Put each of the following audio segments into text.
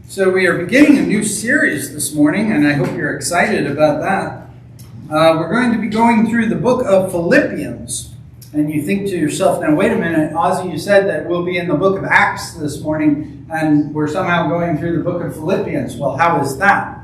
So we are beginning a new series this morning, and I hope you're excited about that. We're going to be going through the book of Philippians. And you think to yourself, now wait a minute, Ozzy, you said that we'll be in the book of Acts this morning, and we're somehow going through the book of Philippians. Well, how is that?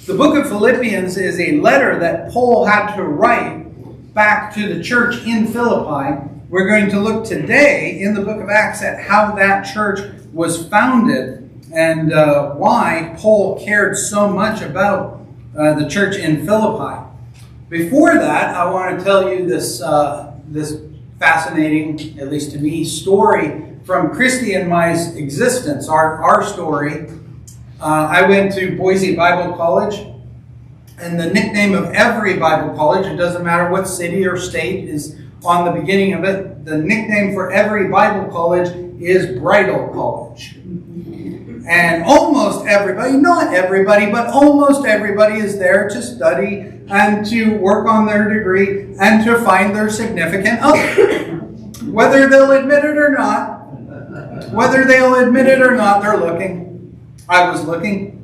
The book of Philippians is a letter that Paul had to write back to the church in Philippi. We're going to look today in the book of Acts at how that church was founded and why Paul cared so much about the church in Philippi. Before that, I want to tell you this fascinating, at least to me, story from Christy and my existence, our story. I went to Boise Bible College, and the nickname of every Bible college, it doesn't matter what city or state is on the beginning of it, the nickname for every Bible college is Bridal College. And almost everybody, not everybody, but almost everybody is there to study and to work on their degree and to find their significant other. Whether they'll admit it or not, they're looking. I was looking.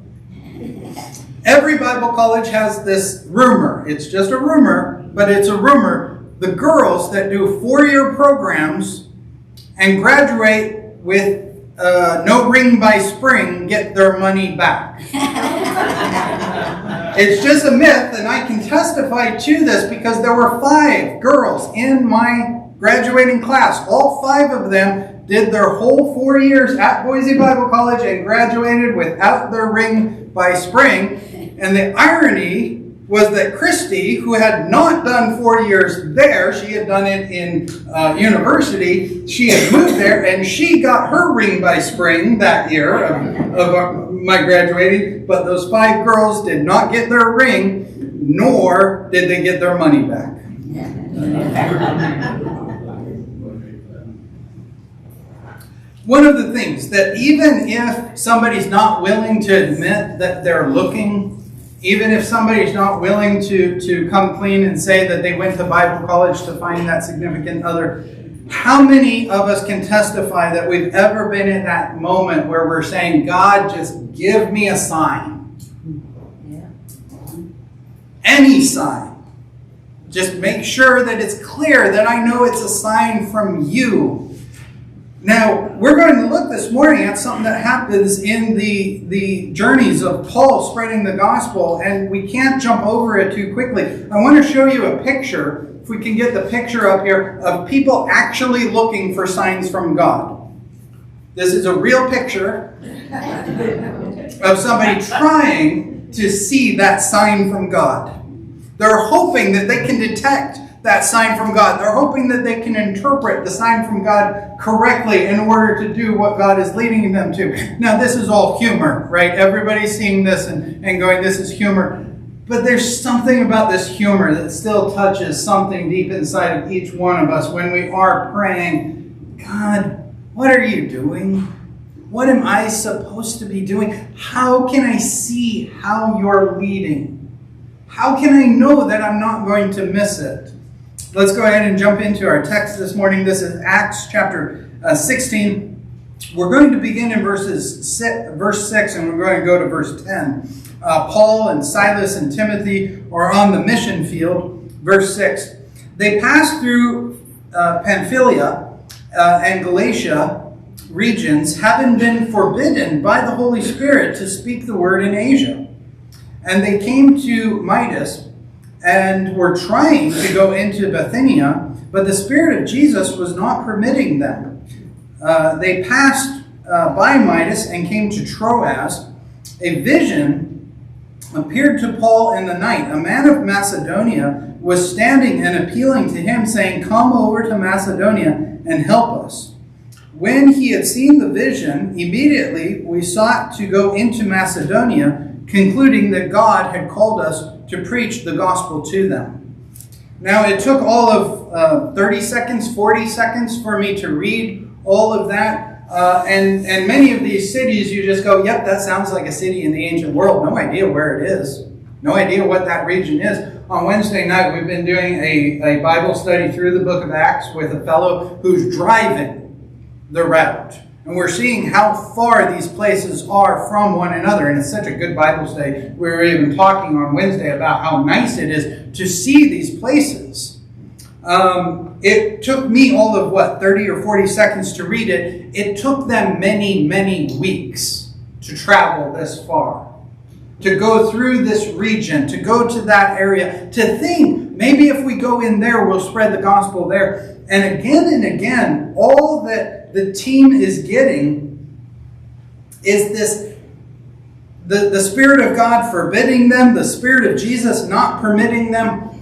Every Bible college has this rumor. It's just a rumor, but it's a rumor. The girls that do 4-year programs and graduate with no ring by spring get their money back. It's just a myth, and I can testify to this because there were 5 girls in my graduating class. All 5 of them did their whole 4 years at Boise Bible College and graduated without their ring by spring. And the irony was that Christy, who had not done 4 years there, she had done it in university, she had moved there, and she got her ring by spring that year of my graduating, but those 5 girls did not get their ring, nor did they get their money back. One of the things that even if somebody's not willing to admit that they're looking, even if somebody's not willing to come clean and say that they went to Bible college to find that significant other, how many of us can testify that we've ever been in that moment where we're saying, God, just give me a sign. Yeah. Any sign. Just make sure that it's clear that I know it's a sign from you. Now, we're going to look this morning at something that happens in the journeys of Paul spreading the gospel, and we can't jump over it too quickly. I want to show you a picture, if we can get the picture up here, of people actually looking for signs from God. This is a real picture of somebody trying to see that sign from God. They're hoping that they can detect that sign from God. They're hoping that they can interpret the sign from God correctly in order to do what God is leading them to. Now, this is all humor, right? Everybody's seeing this and going, this is humor. But there's something about this humor that still touches something deep inside of each one of us when we are praying, God, what are you doing? What am I supposed to be doing? How can I see how you're leading? How can I know that I'm not going to miss it? Let's go ahead and jump into our text this morning. This is Acts chapter 16. We're going to begin in verse 6, and we're going to go to verse 10. Paul and Silas and Timothy are on the mission field. Verse 6. They passed through Pamphylia and Galatia regions, having been forbidden by the Holy Spirit to speak the word in Asia. And they came to Midas, and were trying to go into Bithynia, but the Spirit of Jesus was not permitting them. They passed by Midas and came to Troas. A vision appeared to Paul in the night. A man of Macedonia was standing and appealing to him, saying, "Come over to Macedonia and help us." When he had seen the vision, immediately we sought to go into Macedonia, concluding that God had called us to preach the gospel to them. Now, it took all of 30 seconds, 40 seconds for me to read all of that. And many of these cities, you just go, yep, that sounds like a city in the ancient world. No idea where it is. No idea what that region is. On Wednesday night, we've been doing a Bible study through the book of Acts with a fellow who's driving the route. And we're seeing how far these places are from one another. And it's such a good Bible study. We were even talking on Wednesday about how nice it is to see these places. It took me all of, 30 or 40 seconds to read it. It took them many, many weeks to travel this far, to go through this region, to go to that area, to think, maybe if we go in there, we'll spread the gospel there. And again, all that the team is getting is this, the Spirit of God forbidding them, the Spirit of Jesus not permitting them.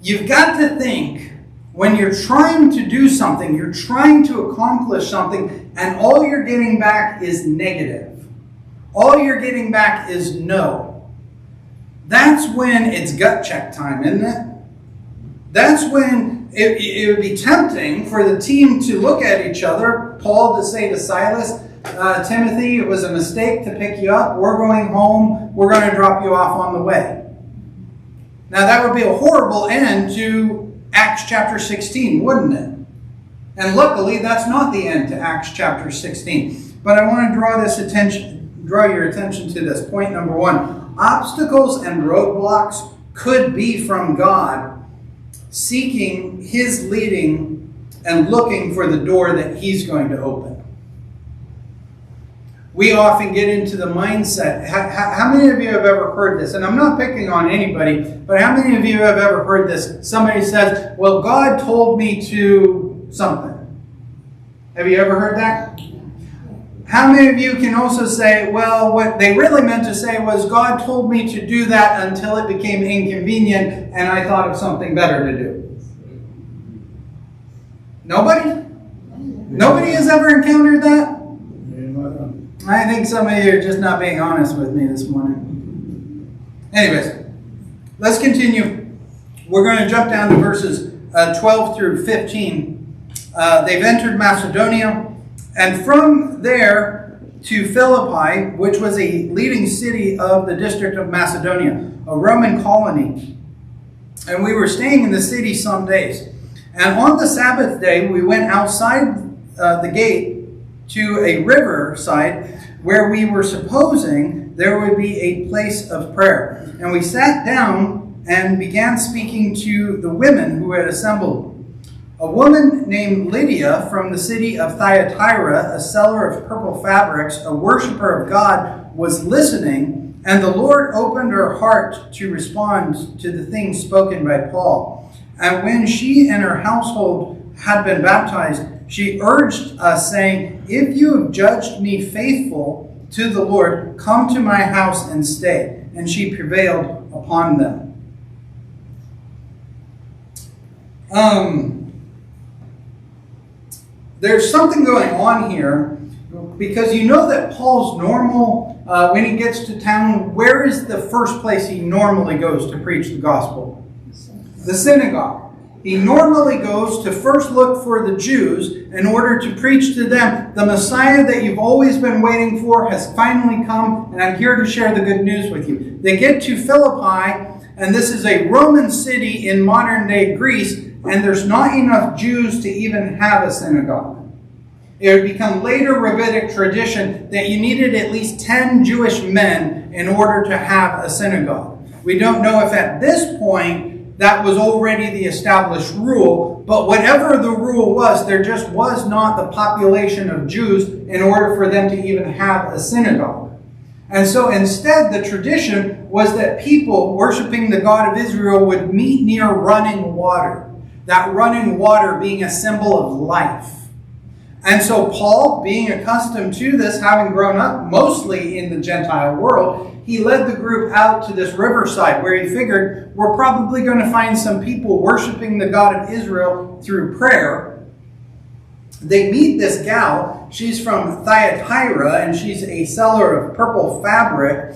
You've got to think, when you're trying to do something, you're trying to accomplish something, and all you're getting back is negative. All you're getting back is no. That's when it's gut check time, isn't it? That's when it would be tempting for the team to look at each other, Paul to say to Silas, Timothy, it was a mistake to pick you up. We're going home. We're going to drop you off on the way. Now that would be a horrible end to Acts chapter 16, wouldn't it? And luckily, that's not the end to Acts chapter 16. But I want to draw your attention to this. Point number 1. Obstacles and roadblocks could be from God, seeking His leading and looking for the door that He's going to open. We often get into the mindset. How many of you have ever heard this? And I'm not picking on anybody, but how many of you have ever heard this? Somebody says, well, God told me to something. Have you ever heard that? How many of you can also say, well, what they really meant to say was, God told me to do that until it became inconvenient and I thought of something better to do? Nobody? Nobody has ever encountered that? I think some of you are just not being honest with me this morning. Anyways, let's continue. We're going to jump down to verses 12 through 15. They've entered Macedonia, and from there to Philippi, which was a leading city of the district of Macedonia, a Roman colony. And we were staying in the city some days. And on the Sabbath day, we went outside the gate to a riverside where we were supposing there would be a place of prayer. And we sat down and began speaking to the women who had assembled. A woman named Lydia from the city of Thyatira, a seller of purple fabrics, a worshiper of God, was listening, and the Lord opened her heart to respond to the things spoken by Paul. And when she and her household had been baptized, she urged us, saying, if you have judged me faithful to the Lord, come to my house and stay. And she prevailed upon them. There's something going on here, because you know that Paul's normal, when he gets to town, where is the first place he normally goes to preach the gospel? The synagogue. He normally goes to first look for the Jews in order to preach to them. The Messiah that you've always been waiting for has finally come, and I'm here to share the good news with you. They get to Philippi, and this is a Roman city in modern-day Greece, and there's not enough Jews to even have a synagogue. It would become later rabbinic tradition that you needed at least 10 Jewish men in order to have a synagogue. We don't know if at this point that was already the established rule, but whatever the rule was, there just was not the population of Jews in order for them to even have a synagogue. And so instead, the tradition was that people worshiping the God of Israel would meet near running water, that running water being a symbol of life. And so Paul, being accustomed to this, having grown up mostly in the Gentile world, he led the group out to this riverside where he figured we're probably going to find some people worshiping the God of Israel through prayer. They meet this gal. She's from Thyatira, and she's a seller of purple fabric,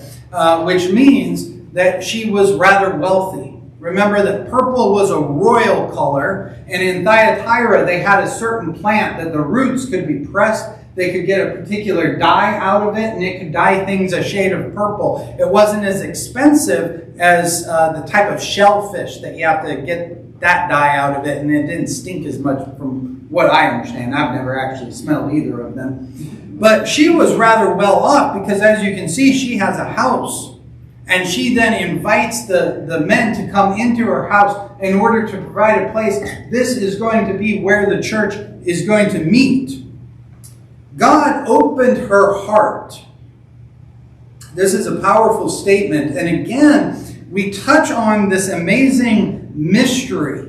which means that she was rather wealthy. Remember that purple was a royal color, and in Thyatira they had a certain plant that the roots could be pressed. They could get a particular dye out of it, and it could dye things a shade of purple. It wasn't as expensive as the type of shellfish that you have to get that dye out of it, and it didn't stink as much from what I understand. I've never actually smelled either of them. But she was rather well off because, as you can see, she has a house. And she then invites the men to come into her house in order to provide a place. This is going to be where the church is going to meet. God opened her heart. This is a powerful statement. And again, we touch on this amazing mystery.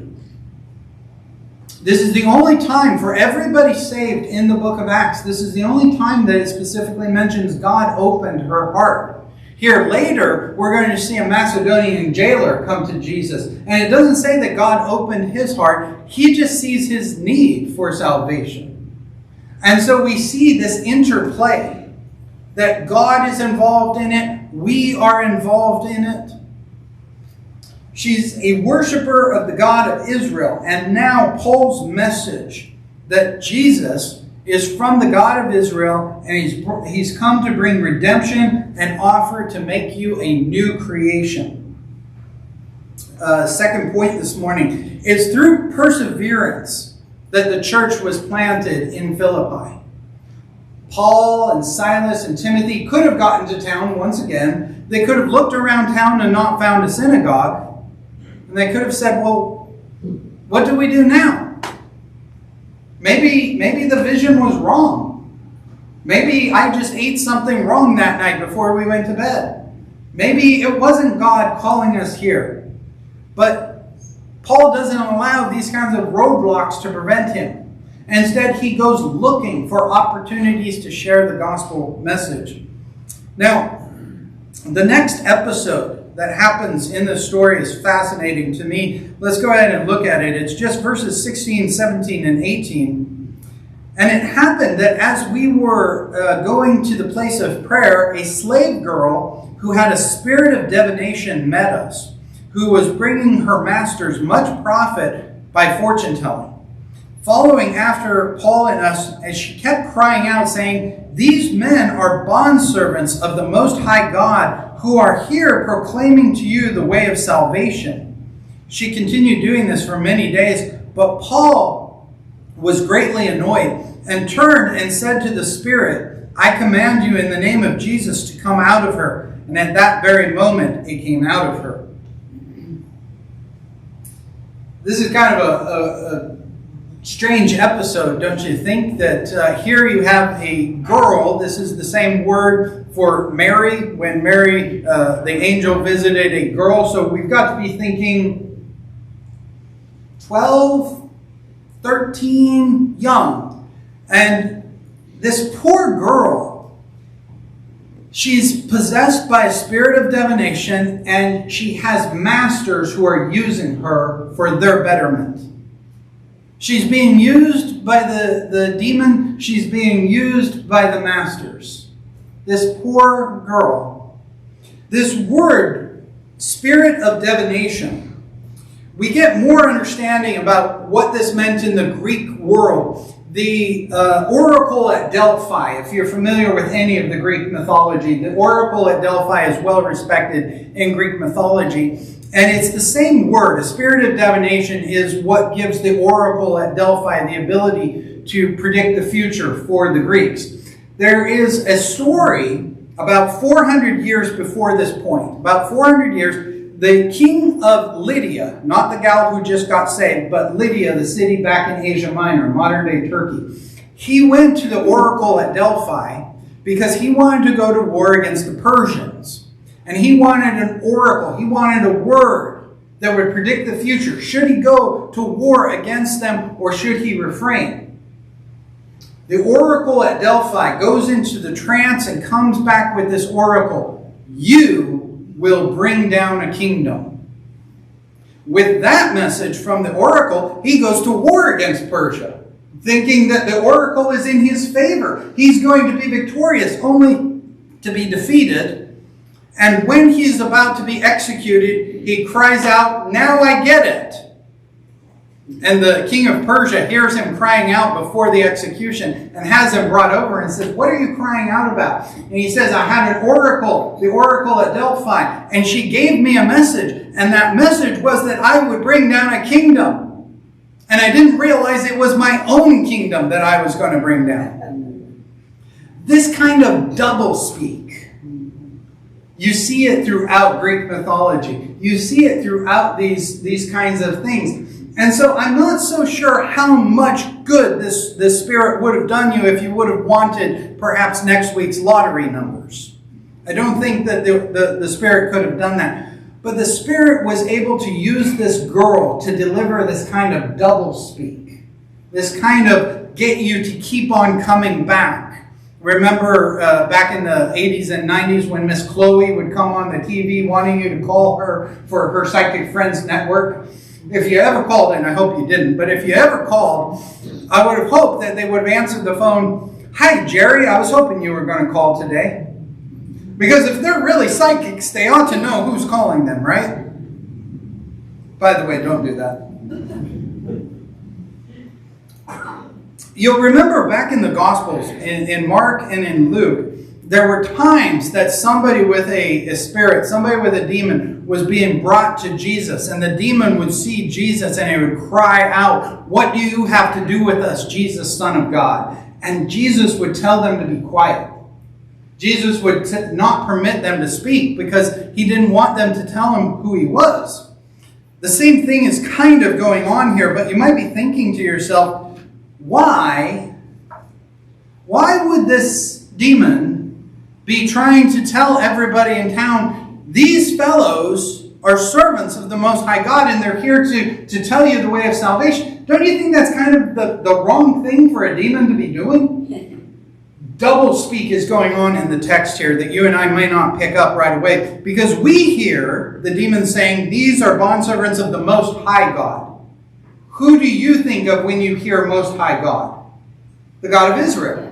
This is the only time for everybody saved in the book of Acts. This is the only time that it specifically mentions God opened her heart. Here later, we're going to see a Macedonian jailer come to Jesus. And it doesn't say that God opened his heart. He just sees his need for salvation. And so we see this interplay, that God is involved in it. We are involved in it. She's a worshiper of the God of Israel. And now Paul's message that Jesus is from the God of Israel, and he's come to bring redemption and offer to make you a new creation. Second point this morning is through perseverance that the church was planted in Philippi. Paul and Silas and Timothy could have gotten to town once again. They could have looked around town and not found a synagogue. And they could have said, well, what do we do now? Maybe the vision was wrong. Maybe I just ate something wrong that night before we went to bed. Maybe it wasn't God calling us here. But Paul doesn't allow these kinds of roadblocks to prevent him. Instead, he goes looking for opportunities to share the gospel message. Now, the next episode that happens in this story is fascinating to me. Let's go ahead and look at it. It's just verses 16, 17, and 18. And it happened that as we were going to the place of prayer, a slave girl who had a spirit of divination met us, who was bringing her masters much profit by fortune-telling. Following after Paul and us, as she kept crying out, saying, "These men are bondservants of the Most High God, who are here proclaiming to you the way of salvation." She continued doing this for many days, but Paul was greatly annoyed and turned and said to the spirit, "I command you in the name of Jesus to come out of her." And at that very moment, it came out of her. This is kind of a strange episode, don't you think? That here you have a girl. This is the same word for Mary, when Mary, the angel, visited a girl. So we've got to be thinking 12, 13, young. And this poor girl, she's possessed by a spirit of divination, and she has masters who are using her for their betterment. She's being used by the demon. She's being used by the masters. This poor girl. This word, spirit of divination, we get more understanding about what this meant in the Greek world. The oracle at Delphi, if you're familiar with any of the Greek mythology, the oracle at Delphi is well respected in Greek mythology. And it's the same word. A spirit of divination is what gives the oracle at Delphi the ability to predict the future for the Greeks. There is a story about 400 years before this point. About 400 years, the king of Lydia, not the gal who just got saved, but Lydia, the city back in Asia Minor, modern-day Turkey, he went to the oracle at Delphi because he wanted to go to war against the Persians. And he wanted an oracle. He wanted a word that would predict the future. Should he go to war against them, or should he refrain? The oracle at Delphi goes into the trance and comes back with this oracle. You will bring down a kingdom. With that message from the oracle, he goes to war against Persia, thinking that the oracle is in his favor. He's going to be victorious, only to be defeated. And when he's about to be executed, he cries out, "Now I get it." And the king of Persia hears him crying out before the execution and has him brought over and says, "What are you crying out about?" And he says, "I had an oracle, the oracle at Delphi, and she gave me a message. And that message was that I would bring down a kingdom. And I didn't realize it was my own kingdom that I was going to bring down. This kind of doublespeak, you see it throughout Greek mythology. You see it throughout these kinds of things. And so I'm not so sure how much good this spirit would have done you if you would have wanted perhaps next week's lottery numbers. I don't think that the spirit could have done that. But the spirit was able to use this girl to deliver this kind of doublespeak. This kind of get you to keep on coming back. Remember back in the 80s and 90s when Miss Chloe would come on the TV wanting you to call her for her Psychic Friends network? If you ever called, and I hope you didn't, but if you ever called, I would have hoped that they would have answered the phone, "Hi, Jerry, I was hoping you were going to call today." Because if they're really psychics, they ought to know who's calling them, right? By the way, don't do that. You'll remember back in the Gospels, in Mark and in Luke, there were times that somebody with a spirit, somebody with a demon, was being brought to Jesus. And the demon would see Jesus and he would cry out, "What do you have to do with us, Jesus, Son of God?" And Jesus would tell them to be quiet. Jesus would not permit them to speak because he didn't want them to tell him who he was. The same thing is kind of going on here, but you might be thinking to yourself, why would this demon be trying to tell everybody in town, these fellows are servants of the Most High God and they're here to tell you the way of salvation? Don't you think that's kind of the wrong thing for a demon to be doing? Double speak is going on in the text here that you and I may not pick up right away, because we hear the demon saying, "These are bondservants of the Most High God." Who do you think of when you hear Most High God? The God of Israel.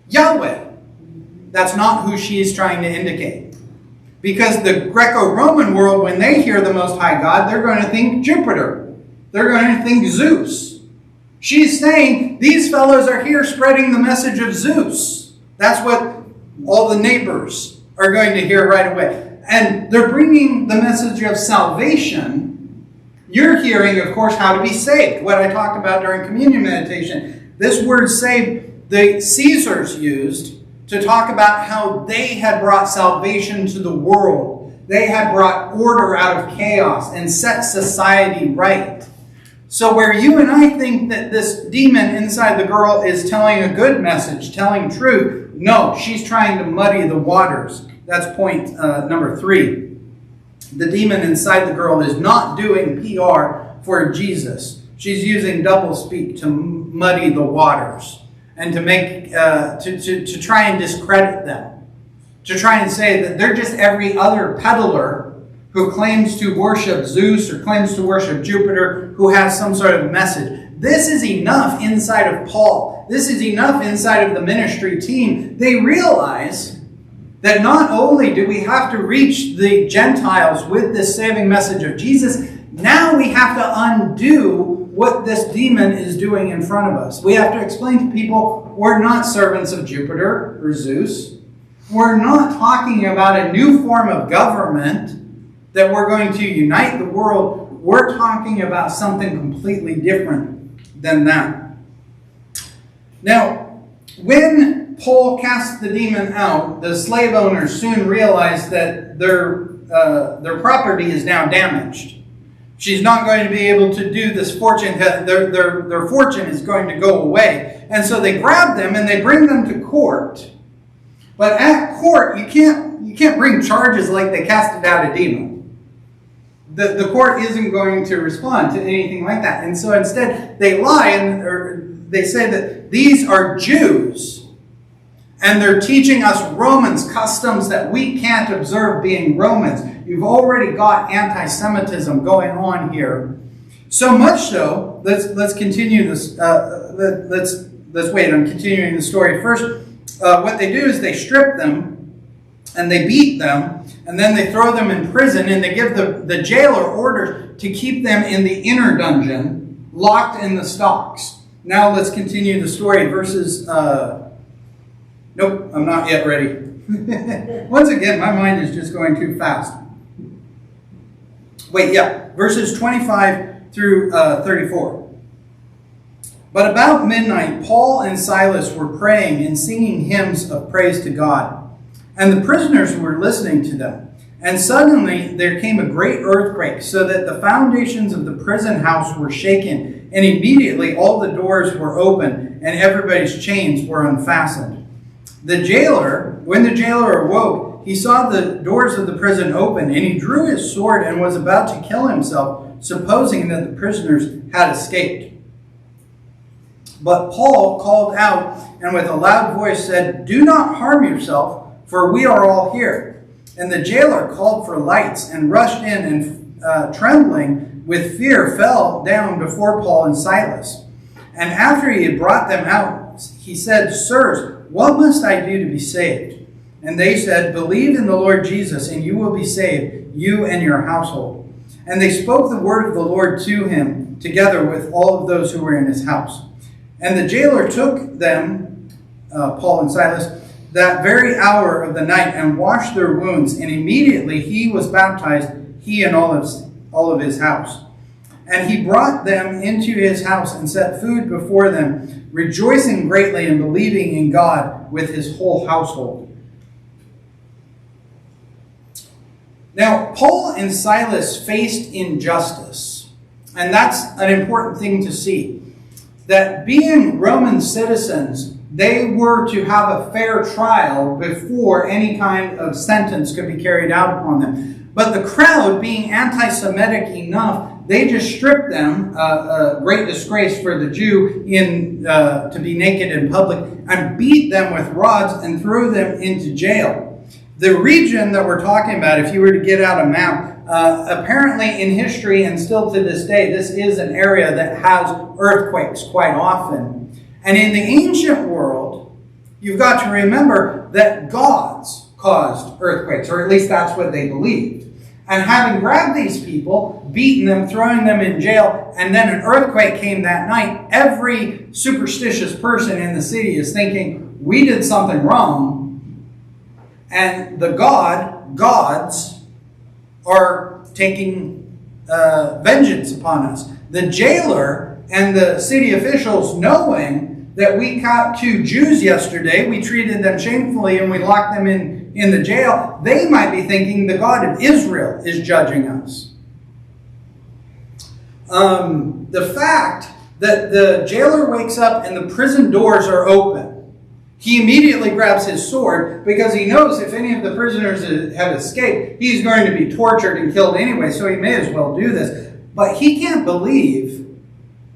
Yahweh. That's not who she is trying to indicate. Because the Greco-Roman world, when they hear the Most High God, they're going to think Jupiter. They're going to think Zeus. She's saying, these fellows are here spreading the message of Zeus. That's what all the neighbors are going to hear right away. And they're bringing the message of salvation. You're hearing, of course, how to be saved. What I talked about during communion meditation. This word saved, the Caesars used to talk about how they had brought salvation to the world. They had brought order out of chaos and set society right. So where you and I think that this demon inside the girl is telling a good message, telling truth, no, she's trying to muddy the waters. That's point number 3. The demon inside the girl is not doing PR for Jesus. She's using doublespeak to muddy the waters and to make to try and discredit them, to try and say that they're just every other peddler who claims to worship Zeus or claims to worship Jupiter, who has some sort of message. This is enough inside of Paul. This is enough inside of the ministry team. They realize that not only do we have to reach the Gentiles with this saving message of Jesus, now we have to undo what this demon is doing in front of us. We have to explain to people we're not servants of Jupiter or Zeus. We're not talking about a new form of government that we're going to unite the world. We're talking about something completely different than that. Now, when Paul cast the demon out, the slave owners soon realized that their property is now damaged. She's not going to be able to do this fortune. Their fortune is going to go away. And so they grab them and they bring them to court. But at court, you can't bring charges like they casted out a demon. The court isn't going to respond to anything like that. And so instead, they lie and they say that these are Jews. And they're teaching us Romans customs that we can't observe being Romans. You've already got anti-Semitism going on here. So much so, let's continue this. Let's wait on continuing the story. First, what they do is they strip them and they beat them, and then they throw them in prison, and they give the jailer orders to keep them in the inner dungeon, locked in the stocks. Now let's continue the story. Verses, nope, I'm not yet ready. Once again, my mind is just going too fast. Verses 25 through 34. But about midnight, Paul and Silas were praying and singing hymns of praise to God, and the prisoners were listening to them. And suddenly there came a great earthquake, so that the foundations of the prison house were shaken, and immediately all the doors were open, and everybody's chains were unfastened. When the jailer awoke, he saw the doors of the prison open, and he drew his sword and was about to kill himself, supposing that the prisoners had escaped. But Paul called out and with a loud voice said, "Do not harm yourself, for we are all here." And the jailer called for lights and rushed in and trembling with fear fell down before Paul and Silas. And after he had brought them out, he said, "Sirs, what must I do to be saved?" And they said, "Believe in the Lord Jesus, and you will be saved, you and your household." And they spoke the word of the Lord to him, together with all of those who were in his house. And the jailer took them, Paul and Silas, that very hour of the night, and washed their wounds. And immediately he was baptized, he and all of his house. And he brought them into his house and set food before them, rejoicing greatly and believing in God with his whole household. Now, Paul and Silas faced injustice, and that's an important thing to see. That being Roman citizens, they were to have a fair trial before any kind of sentence could be carried out upon them. But the crowd, being anti-Semitic enough, they just stripped them, a great disgrace for the Jew, to be naked in public, and beat them with rods and threw them into jail. The region that we're talking about, if you were to get out a map, apparently in history and still to this day, this is an area that has earthquakes quite often. And in the ancient world, you've got to remember that gods caused earthquakes, or at least that's what they believed. And having grabbed these people, beaten them, throwing them in jail, and then an earthquake came that night, every superstitious person in the city is thinking, we did something wrong, and the gods are taking vengeance upon us. The jailer and the city officials, knowing that we caught 2 Jews yesterday, we treated them shamefully and we locked them in the jail, they might be thinking the God of Israel is judging us. The fact that the jailer wakes up and the prison doors are open, he immediately grabs his sword because he knows if any of the prisoners have escaped, he's going to be tortured and killed anyway, so he may as well do this. But he can't believe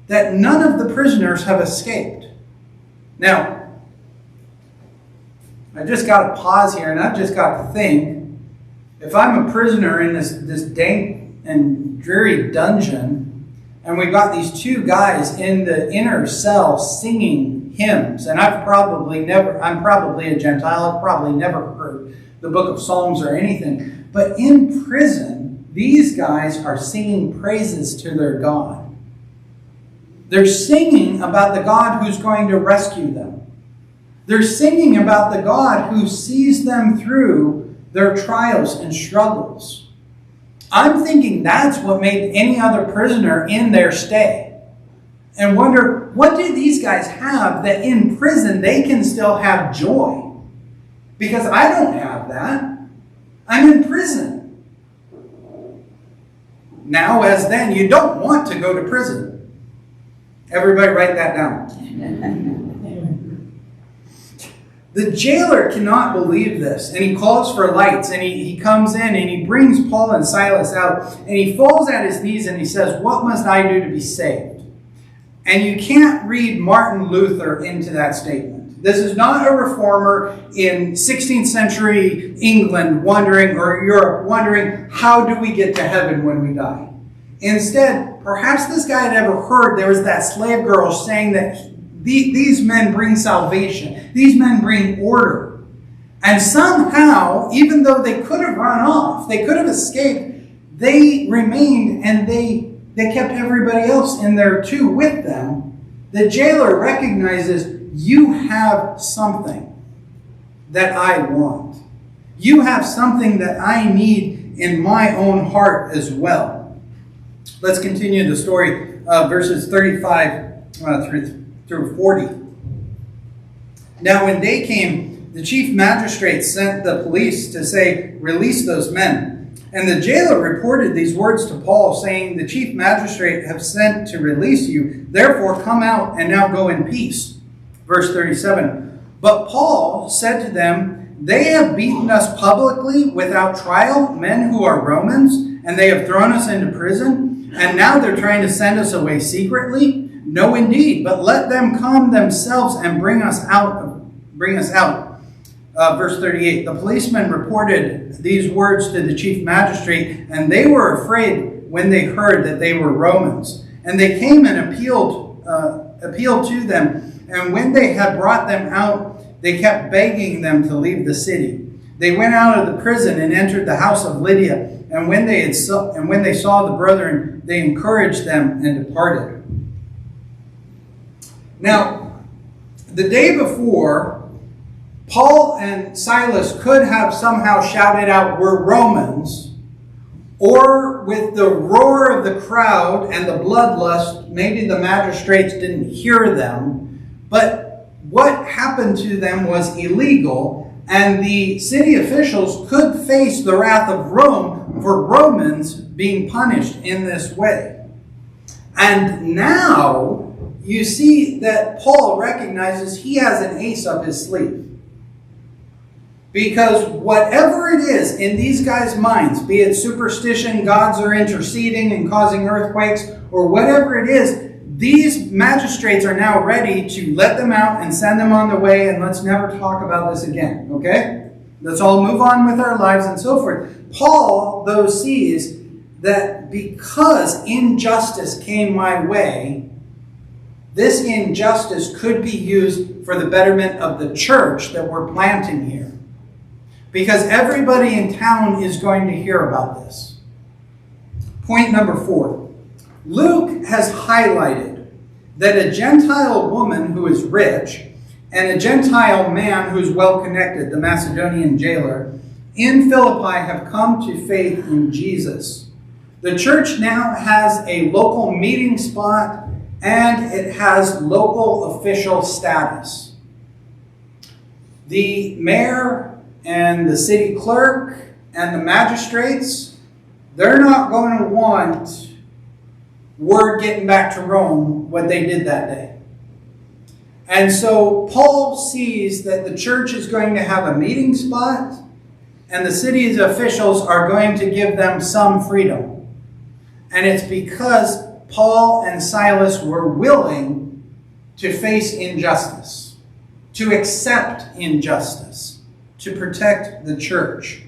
that none of the prisoners have escaped. Now, I just got to pause here and I've just got to think, if I'm a prisoner in this dank and dreary dungeon, and we've got these 2 guys in the inner cell singing hymns, and I'm probably a Gentile, I've probably never heard the book of Psalms or anything, but in prison, these guys are singing praises to their God. They're singing about the God who's going to rescue them. They're singing about the God who sees them through their trials and struggles. I'm thinking that's what made any other prisoner in there stay. And wonder, what do these guys have that in prison they can still have joy? Because I don't have that. I'm in prison. Now as then, you don't want to go to prison. Everybody write that down. The jailer cannot believe this, and he calls for lights, and he comes in, and he brings Paul and Silas out, and he falls at his knees, and he says, "What must I do to be saved?" And you can't read Martin Luther into that statement. This is not a reformer in 16th century England wondering, or Europe wondering, how do we get to heaven when we die? Instead, perhaps this guy had ever heard there was that slave girl saying that these men bring salvation. These men bring order. And somehow, even though they could have run off, they could have escaped, they remained and they kept everybody else in there too with them. The jailer recognizes, you have something that I want. You have something that I need in my own heart as well. Let's continue the story, verses 35 through 40. Now when day came, the chief magistrate sent the police to say, "Release those men." And the jailer reported these words to Paul, saying, "The chief magistrate have sent to release you. Therefore come out and now go in peace." Verse 37. But Paul said to them, "They have beaten us publicly without trial, men who are Romans, and they have thrown us into prison. And now they're trying to send us away secretly? No, indeed, but let them come themselves and bring us out. Verse 38, the policemen reported these words to the chief magistrate, and they were afraid when they heard that they were Romans. And they came and appealed to them, and when they had brought them out, they kept begging them to leave the city. They went out of the prison and entered the house of Lydia, and when they saw the brethren, they encouraged them and departed. Now, the day before, Paul and Silas could have somehow shouted out, "We're Romans," or with the roar of the crowd and the bloodlust, maybe the magistrates didn't hear them, but what happened to them was illegal, and the city officials could face the wrath of Rome for Romans being punished in this way. And now you see that Paul recognizes he has an ace up his sleeve. Because whatever it is in these guys' minds, be it superstition, gods are interceding and causing earthquakes, or whatever it is, these magistrates are now ready to let them out and send them on the way, and let's never talk about this again, okay? Let's all move on with our lives and so forth. Paul, though, sees that because injustice came my way, this injustice could be used for the betterment of the church that we're planting here. Because everybody in town is going to hear about this. Point number 4. Luke has highlighted that a Gentile woman who is rich and a Gentile man who's well-connected, the Macedonian jailer, in Philippi have come to faith in Jesus. The church now has a local meeting spot and it has local official status. The mayor and the city clerk and the magistrates, they're not going to want word getting back to Rome what they did that day. And so Paul sees that the church is going to have a meeting spot and the city's officials are going to give them some freedom. And it's because Paul and Silas were willing to face injustice, to accept injustice, to protect the church.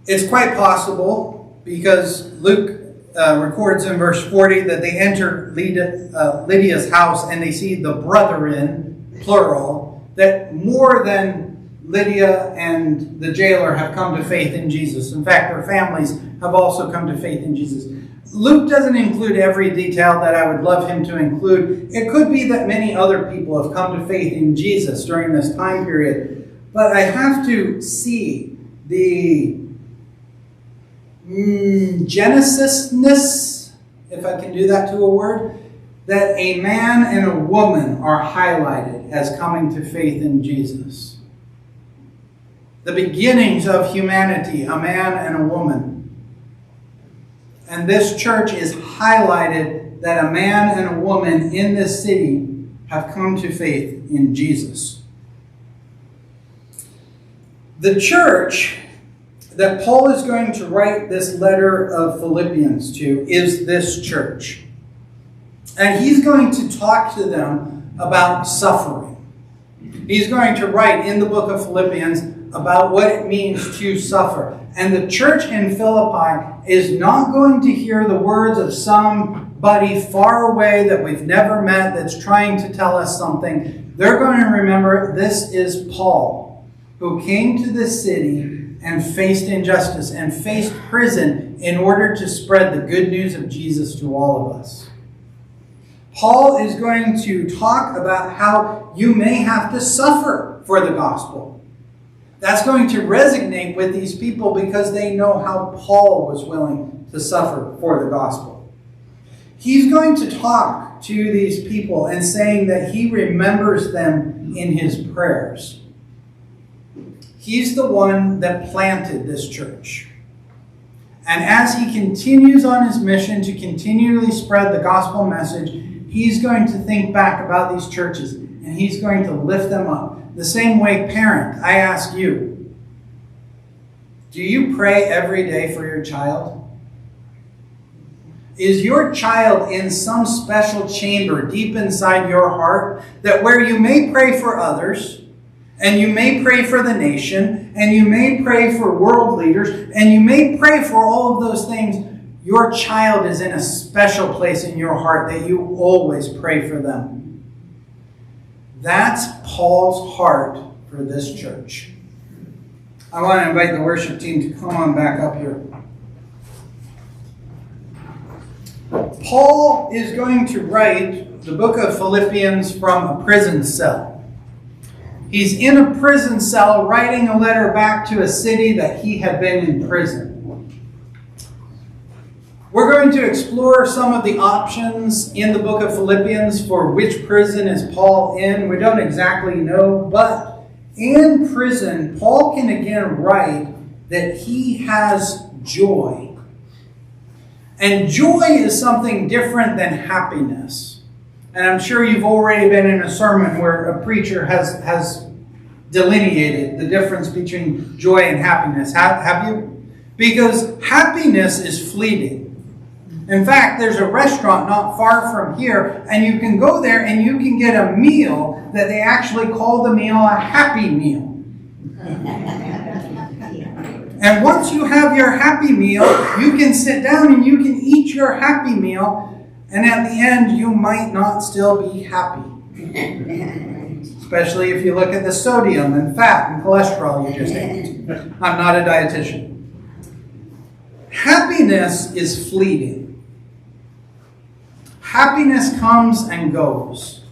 It's quite possible, because Luke records in verse 40 that they enter Lydia's house and they see the brethren, plural, that more than Lydia and the jailer have come to faith in Jesus. In fact, their families have also come to faith in Jesus. Luke doesn't include every detail that I would love him to include. It could be that many other people have come to faith in Jesus during this time period. But I have to see the Genesisness, if I can do that to a word, that a man and a woman are highlighted as coming to faith in Jesus. The beginnings of humanity, a man and a woman. And this church is highlighted that a man and a woman in this city have come to faith in Jesus. The church that Paul is going to write this letter of Philippians to is this church. And he's going to talk to them about suffering. He's going to write in the book of Philippians about what it means to suffer. And the church in Philippi is not going to hear the words of somebody far away that we've never met that's trying to tell us something. They're going to remember this is Paul, who came to this city and faced injustice and faced prison in order to spread the good news of Jesus to all of us. Paul is going to talk about how you may have to suffer for the gospel. That's going to resonate with these people because they know how Paul was willing to suffer for the gospel. He's going to talk to these people and saying that he remembers them in his prayers. He's the one that planted this church. And as he continues on his mission to continually spread the gospel message, he's going to think back about these churches and he's going to lift them up. The same way, parent, I ask you, do you pray every day for your child? Is your child in some special chamber deep inside your heart that where you may pray for others, and you may pray for the nation, and you may pray for world leaders, and you may pray for all of those things, your child is in a special place in your heart that you always pray for them? That's Paul's heart for this church. I want to invite the worship team to come on back up here. Paul is going to write the book of Philippians from a prison cell. He's in a prison cell writing a letter back to a city that he had been in prison. We're going to explore some of the options in the book of Philippians for which prison is Paul in. We don't exactly know, but in prison, Paul can again write that he has joy. And joy is something different than happiness. And I'm sure you've already been in a sermon where a preacher has delineated the difference between joy and happiness. Have you? Because happiness is fleeting. In fact, there's a restaurant not far from here, and you can go there and you can get a meal that they actually call the meal a happy meal. And once you have your happy meal, you can sit down and you can eat your happy meal, and at the end, you might not still be happy. Especially if you look at the sodium and fat and cholesterol you just ate. I'm not a dietitian. Happiness is fleeting. Happiness comes and goes.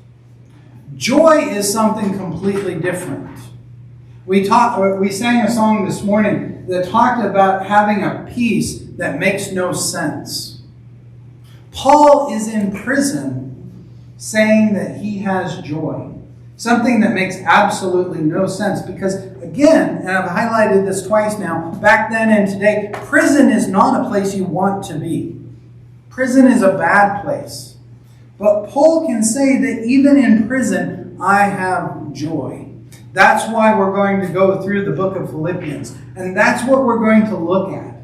Joy is something completely different. We sang a song this morning that talked about having a peace that makes no sense. Paul is in prison saying that he has joy. Something that makes absolutely no sense because, again, and I've highlighted this twice now, back then and today, prison is not a place you want to be. Prison is a bad place. But Paul can say that even in prison, I have joy. That's why we're going to go through the book of Philippians. And that's what we're going to look at.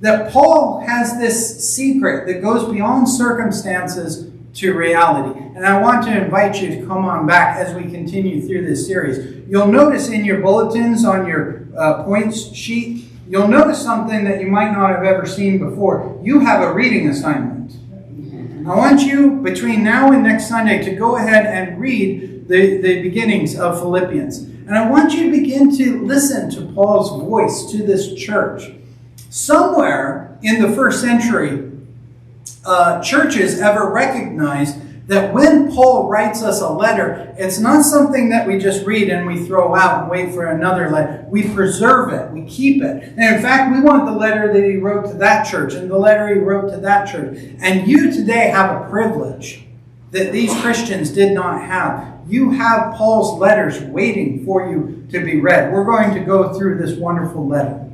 That Paul has this secret that goes beyond circumstances to reality. And I want to invite you to come on back as we continue through this series. You'll notice in your bulletins on your points sheet, you'll notice something that you might not have ever seen before. You have a reading assignment. I want you, between now and next Sunday, to go ahead and read the beginnings of Philippians. And I want you to begin to listen to Paul's voice to this church. Somewhere in the first century, churches ever recognized that when Paul writes us a letter, it's not something that we just read and we throw out and wait for another letter. We preserve it. We keep it. And in fact, we want the letter that he wrote to that church and the letter he wrote to that church. And you today have a privilege that these Christians did not have. You have Paul's letters waiting for you to be read. We're going to go through this wonderful letter.